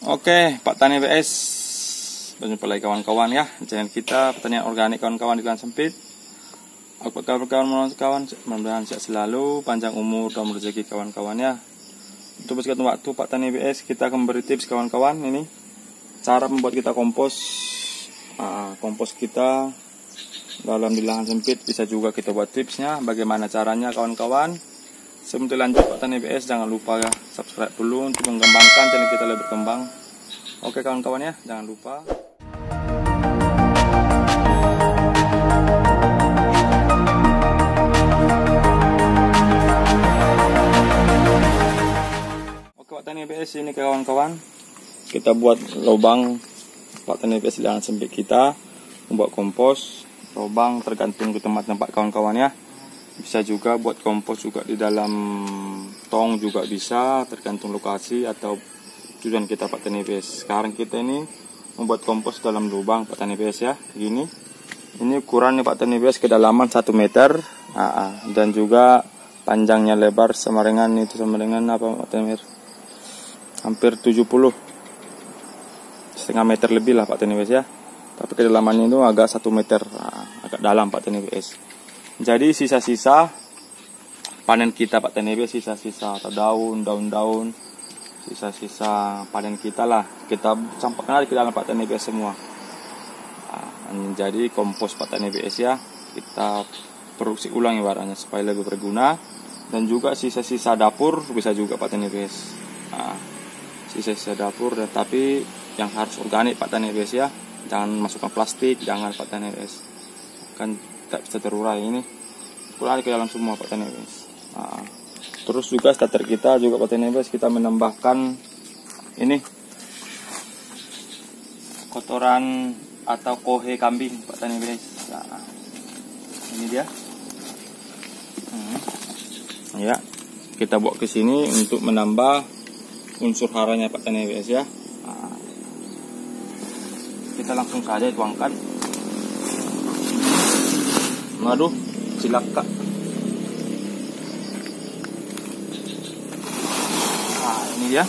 Oke, Pak Tani BS, berjumpa lagi kawan-kawan ya. Channel kita pertanian organik kawan-kawan di Gang Sempit. Apa kabar kawan-kawan? Mudah-mudahan sehat selalu, panjang umur dan rezeki kawan-kawan ya. Untuk bersekat waktu Pak Tani BS, kita akan beri tips kawan-kawan ini cara membuat kita kompos. Kompos kita dalam di lahan sempit bisa juga kita buat tipsnya. Bagaimana caranya kawan-kawan? Sebelum lanjut Pak Tani BS, jangan lupa ya subscribe dulu untuk mengembangkan channel kita lebih berkembang. Oke kawan-kawan ya, jangan lupa. Oke Pak Tani BS, ini kawan-kawan, kita buat lubang Pak Tani BS di lahan sempit kita membuat kompos. Lubang tergantung ke tempat kawan-kawan ya. Bisa juga buat kompos juga di dalam tong juga bisa, tergantung lokasi atau tujuan kita Pak Tani BS. Sekarang kita ini membuat kompos dalam lubang Pak Tani BS ya, gini. Ini ukurannya Pak Tani BS kedalaman 1 meter, dan juga panjangnya lebar sama dengan itu sama dengan apa Pak Tani BS? Hampir 70, setengah meter lebih lah Pak Tani BS ya. Tapi kedalamannya itu agak 1 meter, agak dalam Pak Tani BS. Jadi sisa-sisa panen kita Pak Tani BS, sisa-sisa atau daun-daun, sisa-sisa panen kita lah, kita campurkan ke dalam Pak Tani BS semua. Jadi kompos Pak Tani BS ya, kita produksi ulang ibaratnya supaya lebih berguna. Dan juga sisa-sisa dapur bisa juga Pak Tani BS. Sisa-sisa dapur, tapi yang harus organik Pak Tani BS ya, jangan masukkan plastik, jangan Pak Tani BS, kan tak bisa terurai. Ini keluar ke dalam semua Pak Tani BS. Terus juga starter kita juga Pak Tani BS, kita menambahkan ini kotoran atau kohe kambing Pak Tani BS. Ini dia. Ya, kita bawa ke sini untuk menambah unsur haranya Pak Tani BS ya. Kita langsung saja tuangkan. Aduh, cilaka. Ini dia.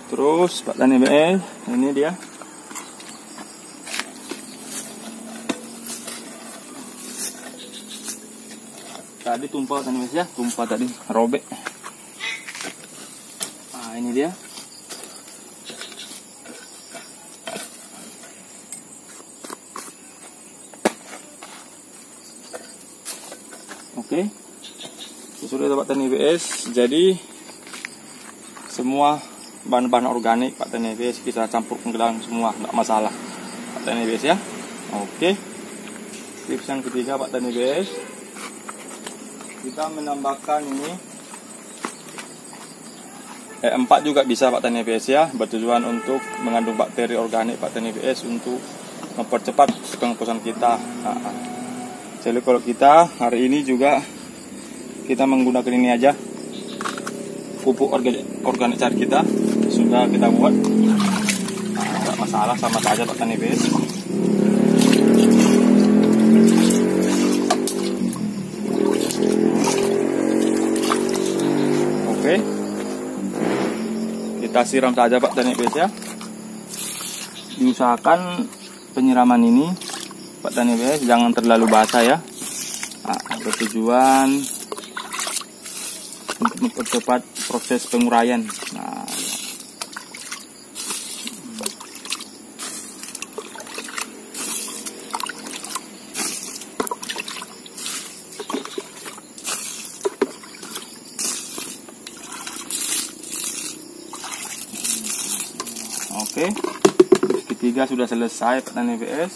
Terus Pak Tani BS, ini dia. Tadi tumpah Tani BS ya, tumpah tadi, robek. Ini dia. Oke. Sudah Pak Tani BS. Jadi semua bahan-bahan organik Pak Tani BS kita campurkan ke dalam semua, enggak masalah Pak Tani BS ya. Oke. Tips yang ketiga Pak Tani BS, kita menambahkan ini 4 juga bisa Pak Tani BS ya, bertujuan untuk mengandung bakteri organik Pak Tani BS untuk mempercepat pengkomposan kita. Jadi kalau kita hari ini juga kita menggunakan ini aja, pupuk organik cari kita sudah kita buat, tidak masalah, sama saja Pak Tani BS. Oke. Kita siram saja Pak Tani BS ya. Diusahakan penyiraman ini Pak Tani BS jangan terlalu basah ya. Bertujuan untuk mempercepat proses penguraian. Oke, tips ketiga sudah selesai Pak Tani BS.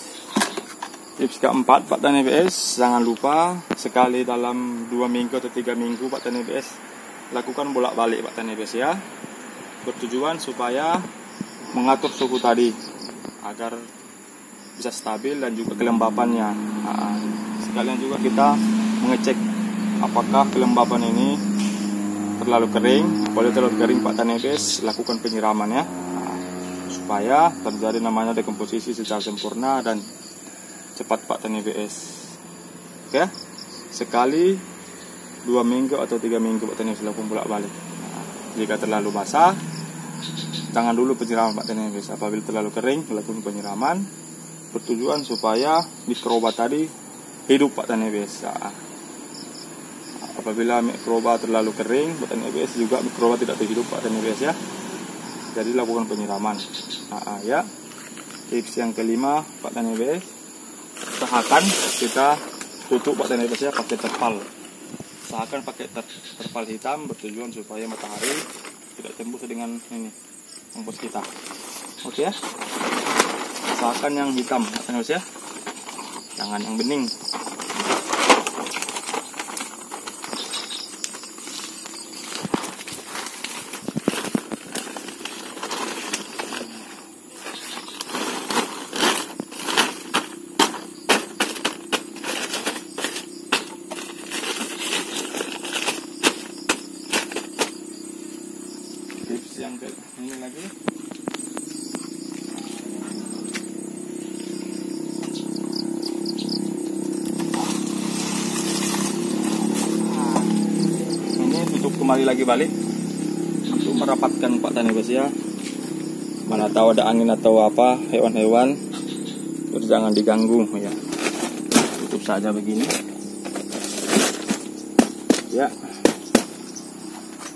Tips keempat Pak Tani BS, jangan lupa sekali dalam 2 minggu atau 3 minggu Pak Tani BS lakukan bolak-balik Pak Tani BS ya. Bertujuan supaya mengatur suhu tadi agar bisa stabil dan juga kelembapannya. Sekalian juga kita mengecek apakah kelembapan ini terlalu kering. Kalau terlalu kering Pak Tani BS, lakukan penyiraman ya, supaya terjadi namanya dekomposisi secara sempurna dan cepat Pak Tani BS. Oke, sekali 2 minggu atau 3 minggu Pak Tani lakukan bolak-balik. Jika terlalu basah, jangan dulu penyiraman Pak Tani. Apabila terlalu kering, lakukan penyiraman. Bertujuan supaya mikroba tadi hidup Pak Tani. Apabila mikroba terlalu kering, Pak Tani juga mikroba tidak hidup Pak Tani ya. Jadi lakukan penyiraman. Ya. Tips yang kelima Pak Tani, usahakan kita tutup Pak Tani ya pakai terpal. Usahakan pakai terpal hitam, bertujuan supaya matahari tidak tembus dengan ini kompos kita. Oke ya. Usahakan yang hitam Pak Tani ya. Jangan yang bening. Tips yang ini lagi, ini tutup kembali lagi balik untuk merapatkan Pak Tani ya. Mana tahu ada angin atau apa, hewan-hewan, terus jangan diganggu ya. Tutup saja begini ya.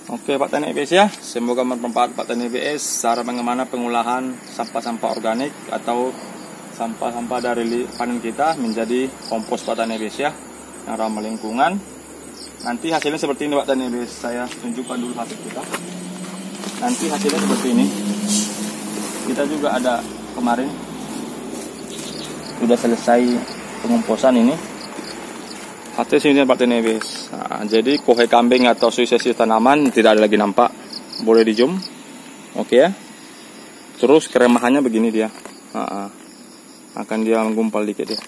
Oke Pak Tani ya, semoga bermanfaat Pak Tani cara bagaimana pengolahan sampah-sampah organik atau sampah-sampah dari panen kita menjadi kompos Pak Tani ya, yang ramah lingkungan. Nanti hasilnya seperti ini Pak Tani, saya tunjukkan dulu hasil kita. Nanti hasilnya seperti ini. Kita juga ada kemarin sudah selesai pengomposan ini. Hasilnya Pak Tani. Jadi kohe kambing atau sisa-sisa tanaman tidak ada lagi nampak, boleh di zoom. Oke ya. Terus keremahannya begini dia, akan dia menggumpal dikit ya.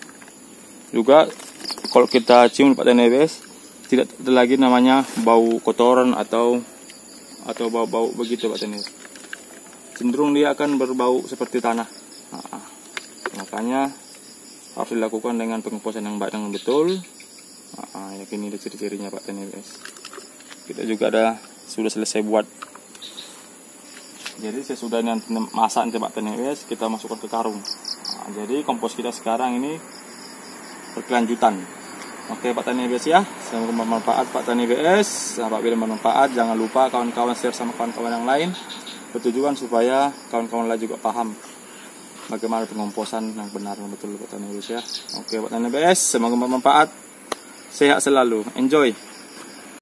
Juga kalau kita cium Pak Tani tidak ada lagi namanya bau kotoran atau bau-bau begitu Pak Tani. Cenderung dia akan berbau seperti tanah. Makanya harus dilakukan dengan pengomposan yang baik dan betul. Yakin ini ciri-cirinya Pak Tani. Kita juga sudah selesai buat. Jadi sesudah nanti masak nanti Pak Tani, kita masukkan ke karung. Jadi kompos kita sekarang ini berkelanjutan. Oke Pak Tani ya, semoga bermanfaat Pak Tani. Apabila bermanfaat, jangan lupa kawan-kawan share sama kawan-kawan yang lain. Bertujuan supaya kawan-kawan lain juga paham bagaimana pengomposan yang benar dan betul Pak Tani ya. Oke Pak Tani, semoga bermanfaat. Sehat selalu, enjoy.